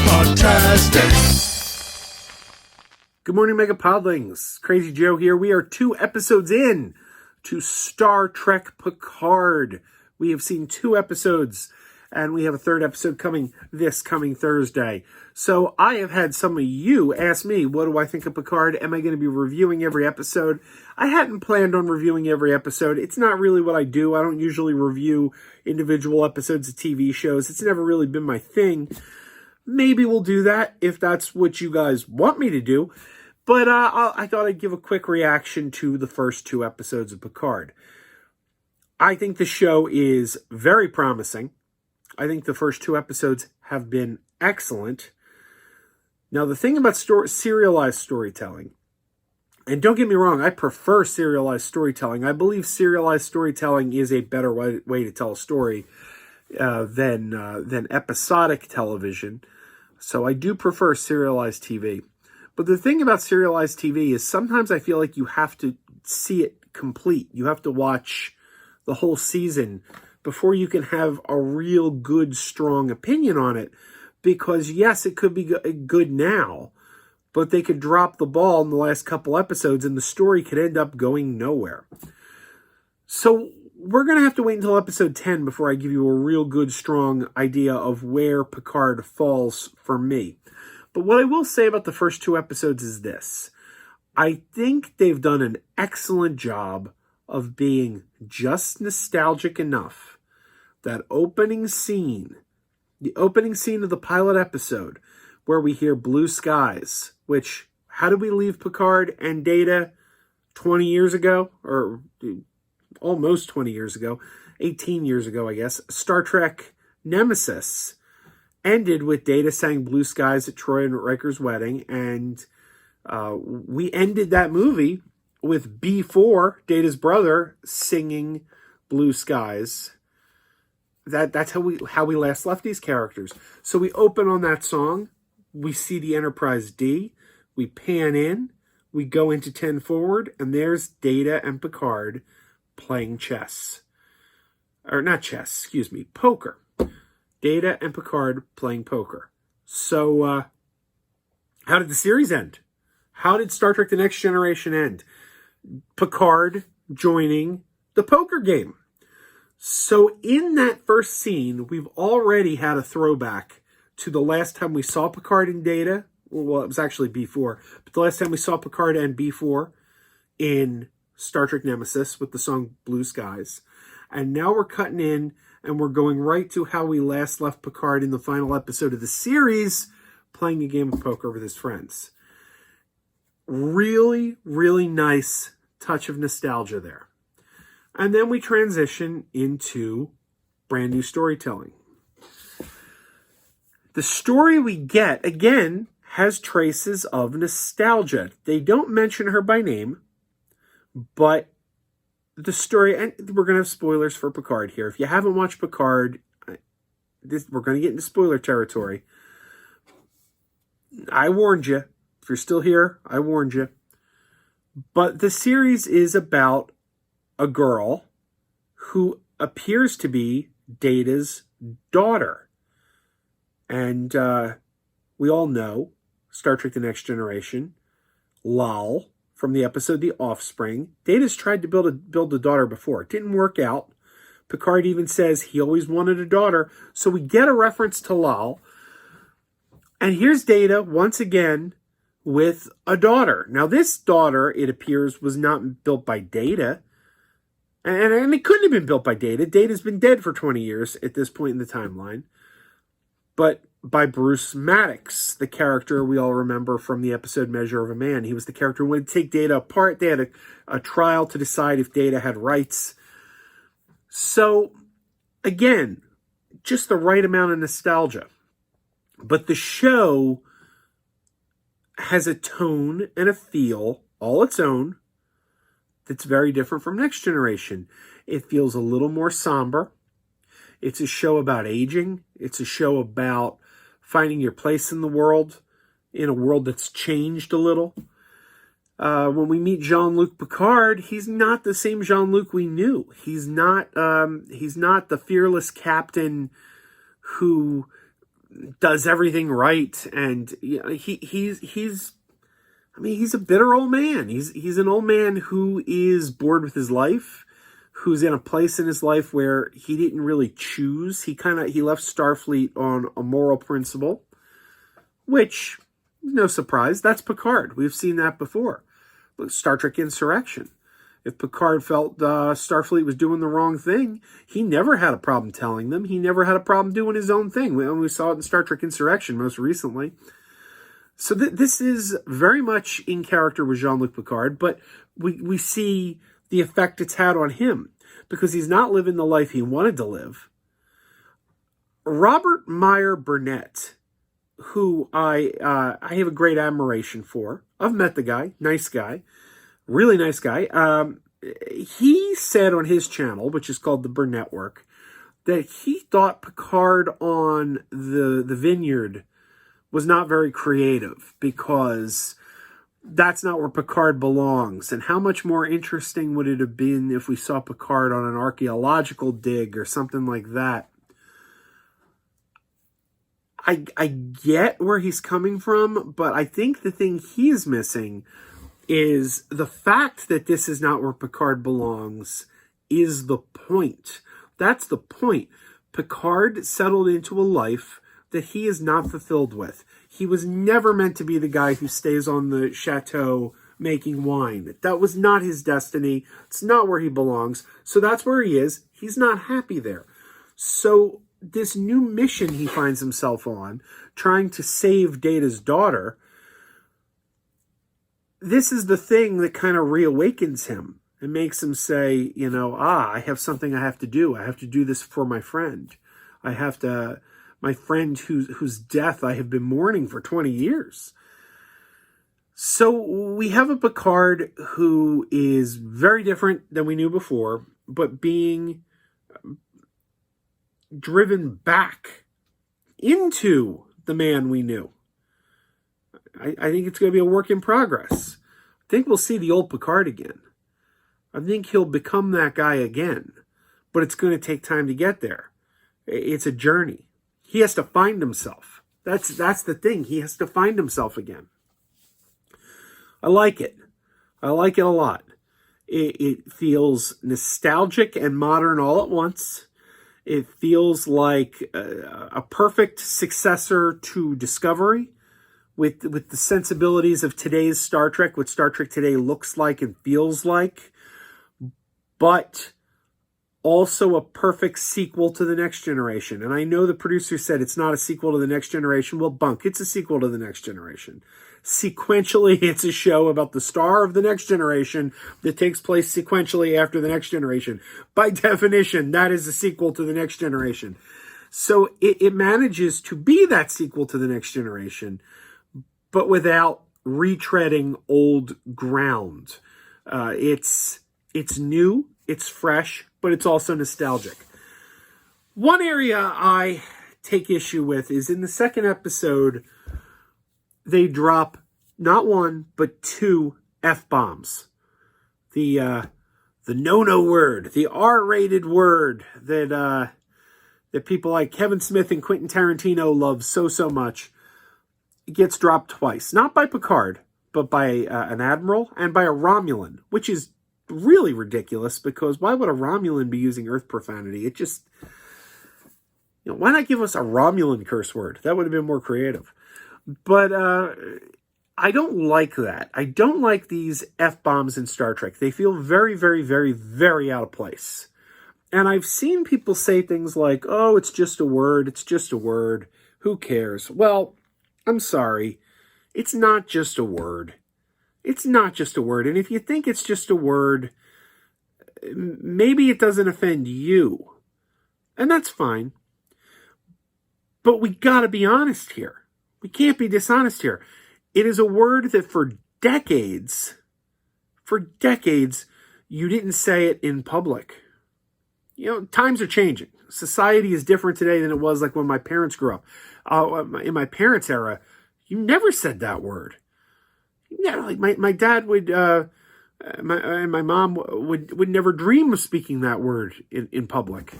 MegaPodTastic. Good morning, MegaPodlings. Krazy Joe here. We are 2 episodes in to Star Trek Picard. We have seen 2 episodes, and we have a 3rd episode coming this coming Thursday. So I have had some of you ask me, what do I think of Picard? Am I going to be reviewing every episode? I hadn't planned on reviewing every episode. It's not really what I do. I don't usually review individual episodes of TV shows. It's never really been my thing. Maybe we'll do that if that's what you guys want me to do. But I thought I'd give a quick reaction to the first 2 episodes of Picard. I think the show is very promising. I think the first 2 episodes have been excellent. Now, the thing about serialized storytelling, and don't get me wrong, I prefer serialized storytelling. I believe serialized storytelling is a better way to tell a story than episodic television. So I do prefer serialized TV. But the thing about serialized TV is sometimes I feel like you have to see it complete. You have to watch the whole season before you can have a real good, strong opinion on it. Because yes, it could be good now, but they could drop the ball in the last couple episodes and the story could end up going nowhere. So we're going to have to wait until episode 10 before I give you a real good, strong idea of where Picard falls for me. But what I will say about the first 2 episodes is this. I think they've done an excellent job of being just nostalgic enough. That opening scene, the opening scene of the pilot episode, where we hear Blue Skies, which, how did we leave Picard and Data 20 years ago? Or almost 20 years ago, 18 years ago, I guess. Star Trek Nemesis ended with Data sang Blue Skies at Troy and Riker's wedding, and we ended that movie with B4, Data's brother, singing Blue Skies. That's how we last left these characters. So we open on that song, we see the Enterprise D, we pan in, we go into 10 forward, and there's Data and Picard playing chess. Or not chess, excuse me, poker. Data and Picard playing poker. So, how did the series end? How did Star Trek The Next Generation end? Picard joining the poker game. So in that first scene, we've already had a throwback to the last time we saw Picard and Data. Well, it was actually B4. But the last time we saw Picard and B4 in Star Trek Nemesis with the song Blue Skies. And now we're cutting in and we're going right to how we last left Picard in the final episode of the series, playing a game of poker with his friends. Really, really nice touch of nostalgia there. And then we transition into brand new storytelling. The story we get, again, has traces of nostalgia. They don't mention her by name, but the story, and we're going to have spoilers for Picard here. If you haven't watched Picard, we're going to get into spoiler territory. I warned you. If you're still here, I warned you. But the series is about a girl who appears to be Data's daughter. And we all know Star Trek The Next Generation, Lal, from the episode The Offspring. Data's tried to build a daughter before. It didn't work out. Picard even says he always wanted a daughter. So we get a reference to Lal. And here's Data once again with a daughter. Now this daughter, it appears, was not built by Data. And it couldn't have been built by Data. Data's been dead for 20 years at this point in the timeline. But by Bruce Maddox, the character we all remember from the episode Measure of a Man. He was the character who would take Data apart. They had a trial to decide if Data had rights. So, again, just the right amount of nostalgia. But the show has a tone and a feel all its own that's very different from Next Generation. It feels a little more somber. It's a show about aging. It's a show about finding your place in the world, in a world that's changed a little. When we meet Jean-Luc Picard, he's not the same Jean-Luc we knew. He's not the fearless captain who does everything right, and he's a bitter old man. He's an old man who is bored with his life, who's in a place in his life where he didn't really choose. He left Starfleet on a moral principle, which, no surprise, that's Picard. We've seen that before. Look, Star Trek Insurrection. If Picard felt Starfleet was doing the wrong thing, he never had a problem telling them. He never had a problem doing his own thing. We saw it in Star Trek Insurrection most recently. So this is very much in character with Jean-Luc Picard, but we see the effect it's had on him because he's not living the life he wanted to live. Robert Meyer Burnett, who I have a great admiration for. I've met the guy, nice guy, really nice guy. He said on his channel, which is called the Burnett Work, that he thought Picard on the Vineyard was not very creative because that's not where Picard belongs. And how much more interesting would it have been if we saw Picard on an archaeological dig or something like that? I get where he's coming from, but I think the thing he is missing is the fact that this is not where Picard belongs is the point. That's the point. Picard settled into a life that he is not fulfilled with. He was never meant to be the guy who stays on the chateau making wine. That was not his destiny. It's not where he belongs. So that's where he is. He's not happy there. So this new mission he finds himself on, trying to save Data's daughter, this is the thing that kind of reawakens him and makes him say, I have something I have to do. I have to do this for my friend. My friend whose death I have been mourning for 20 years. So we have a Picard who is very different than we knew before, but being driven back into the man we knew. I think it's going to be a work in progress. I think we'll see the old Picard again. I think he'll become that guy again, but it's going to take time to get there. It's a journey. He has to find himself. That's the thing. He has to find himself again. I like it. I like it a lot. It feels nostalgic and modern all at once. It feels like a perfect successor to Discovery with the sensibilities of today's Star Trek, what Star Trek today looks like and feels like, but also a perfect sequel to The Next Generation. And I know the producer said it's not a sequel to The Next Generation. Well, bunk, it's a sequel to The Next Generation. Sequentially, it's a show about the star of The Next Generation that takes place sequentially after The Next Generation. By definition, that is a sequel to The Next Generation. So it manages to be that sequel to The Next Generation, but without retreading old ground. It's new, it's fresh, but it's also nostalgic. One area I take issue with is in the second episode, they drop not one, but two F-bombs. The no-no word, the R-rated word that people like Kevin Smith and Quentin Tarantino love so much, it gets dropped twice. Not by Picard, but by an admiral and by a Romulan, which is really ridiculous because why would a Romulan be using Earth profanity? It just, why not give us a Romulan curse word? That would have been more creative. But I don't like that. I don't like these F-bombs in Star Trek. They feel very, very, very, very out of place. And I've seen people say things like, oh, it's just a word. It's just a word. Who cares? Well, I'm sorry. It's not just a word. It's not just a word. And if you think it's just a word, maybe it doesn't offend you. And that's fine. But we got to be honest here. We can't be dishonest here. It is a word that for decades, you didn't say it in public. Times are changing. Society is different today than it was like when my parents grew up. In my parents' era, you never said that word. Like my dad would, my mom would never dream of speaking that word in public.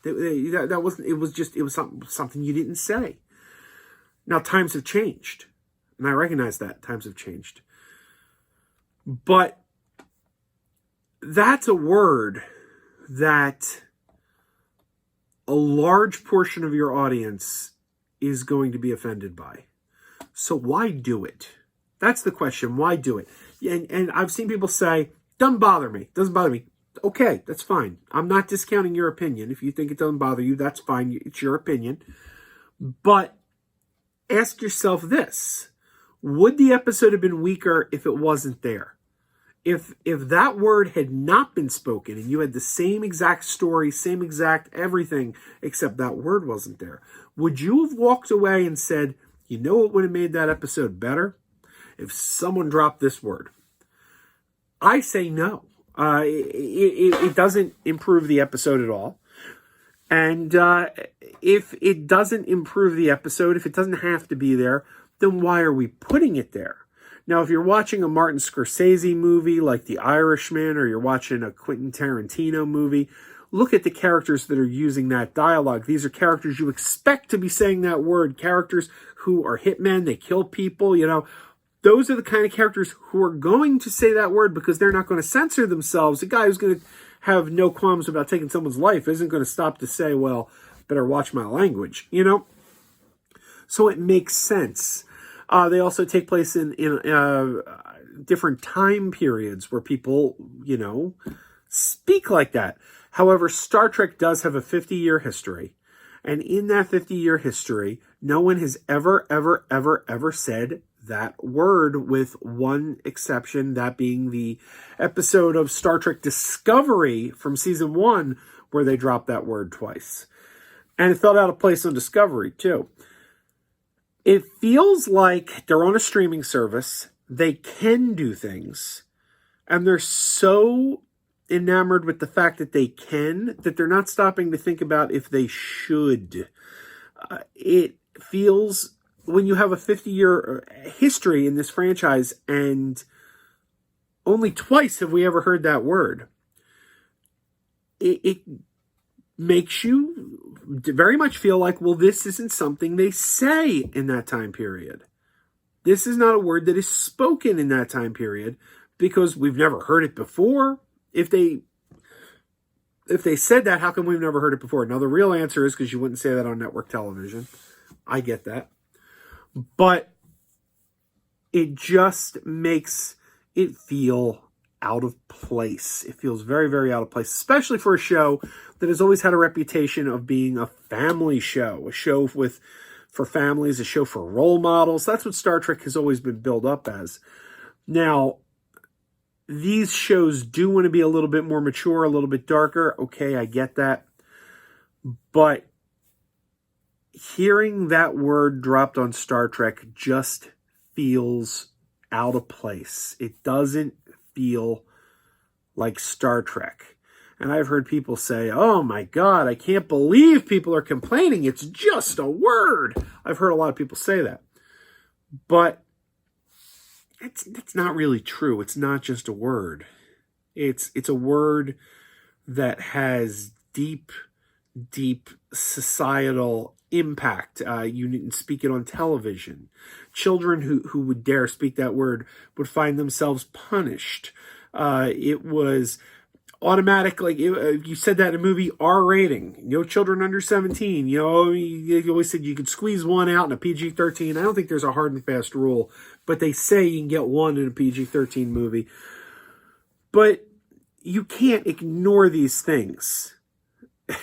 That wasn't. It was something you didn't say. Now times have changed, and I recognize that times have changed. But that's a word that a large portion of your audience is going to be offended by. So why do it? That's the question. Why do it? And I've seen people say, doesn't bother me. Okay, that's fine. I'm not discounting your opinion. If you think it doesn't bother you, that's fine. It's your opinion. But ask yourself this. Would the episode have been weaker if it wasn't there? If that word had not been spoken and you had the same exact story, same exact everything, except that word wasn't there, would you have walked away and said, you know what would have made that episode better? If someone dropped this word. I say no. It doesn't improve the episode at all. And if it doesn't improve the episode, if it doesn't have to be there, then why are we putting it there? Now, if you're watching a Martin Scorsese movie like The Irishman, or you're watching a Quentin Tarantino movie, look at the characters that are using that dialogue. These are characters you expect to be saying that word, characters who are hitmen, they kill people, Those are the kind of characters who are going to say that word because they're not going to censor themselves. The guy who's going to have no qualms about taking someone's life isn't going to stop to say, well, better watch my language, So it makes sense. They also take place in different time periods where people, speak like that. However, Star Trek does have a 50-year history. And in that 50-year history, no one has ever, ever, ever, ever said that word, with one exception, that being the episode of Star Trek Discovery from season 1, where they dropped that word twice. And it felt out of place on Discovery, too. It feels like they're on a streaming service, they can do things, and they're so enamored with the fact that they can, that they're not stopping to think about if they should. It feels, when you have a 50-year history in this franchise, and only twice have we ever heard that word, it makes you very much feel like, well, this isn't something they say in that time period. This is not a word that is spoken in that time period because we've never heard it before. If they said that, how come we've never heard it before? Now, the real answer is because you wouldn't say that on network television. I get that. But it just makes it feel out of place. It feels very, very out of place, especially for a show that has always had a reputation of being a family show, a show for families, a show for role models. That's what Star Trek has always been built up as. Now, these shows do want to be a little bit more mature, a little bit darker. Okay, I get that. But hearing that word dropped on Star Trek just feels out of place. It doesn't feel like Star Trek. And I've heard people say, oh my God, I can't believe people are complaining. It's just a word. I've heard a lot of people say that. But that's not really true. It's not just a word. It's a word that has deep societal impact. You didn't speak it on television. Children who would dare speak that word would find themselves punished. It was automatic, like you said that in a movie, R rating, no children under 17. You always said you could squeeze one out in a PG-13. I don't think there's a hard and fast rule, but they say you can get one in a PG-13 movie. But you can't ignore these things.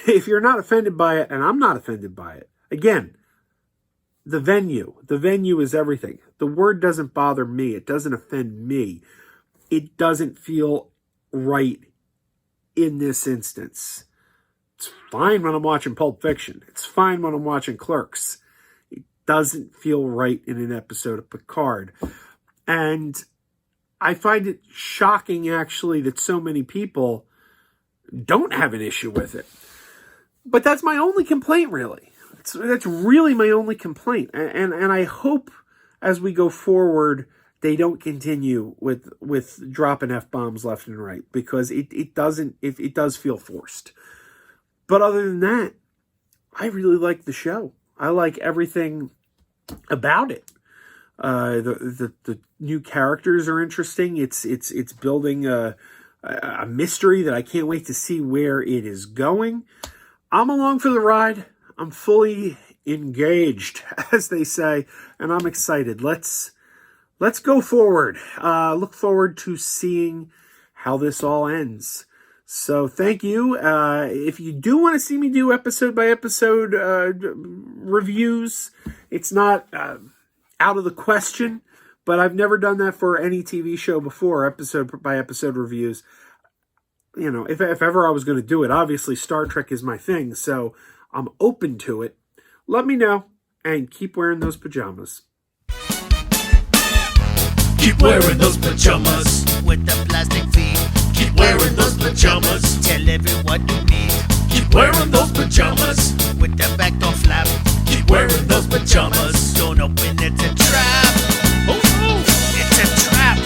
If you're not offended by it, and I'm not offended by it, again, the venue is everything. The word doesn't bother me. It doesn't offend me. It doesn't feel right in this instance. It's fine when I'm watching Pulp Fiction. It's fine when I'm watching Clerks. It doesn't feel right in an episode of Picard. And I find it shocking, actually, that so many people don't have an issue with it. But that's my only complaint, really. That's really my only complaint. And I hope as we go forward, they don't continue with dropping F-bombs left and right, because it does feel forced. But other than that, I really like the show. I like everything about it. The new characters are interesting. It's building a mystery that I can't wait to see where it is going. I'm along for the ride. I'm fully engaged, as they say, and I'm excited. Let's go forward. Look forward to seeing how this all ends. So thank you. If you do want to see me do episode by episode reviews, it's not out of the question, but I've never done that for any TV show before, episode by episode reviews. You know, if ever I was going to do it, obviously Star Trek is my thing, so I'm open to it. Let me know, and keep wearing those pajamas. Keep wearing those pajamas with the plastic feet. Keep wearing those pajamas. Tell everyone you meet. Keep wearing those pajamas with the back door flap. Keep wearing those pajamas. Don't open, it's a trap. Oh no, it's a trap.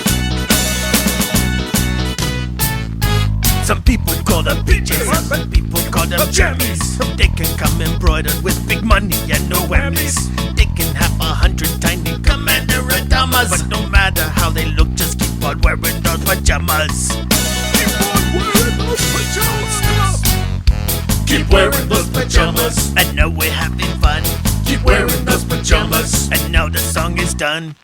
Some people call them PJs, some people call them jammies. They can come embroidered with big money and no whammies. They can have 100 tiny commander pajamas, but no matter how they look, just keep on wearing those pajamas. Keep on wearing those pajamas. Keep wearing those pajamas. And now we're having fun. Keep wearing those pajamas. And now the song is done.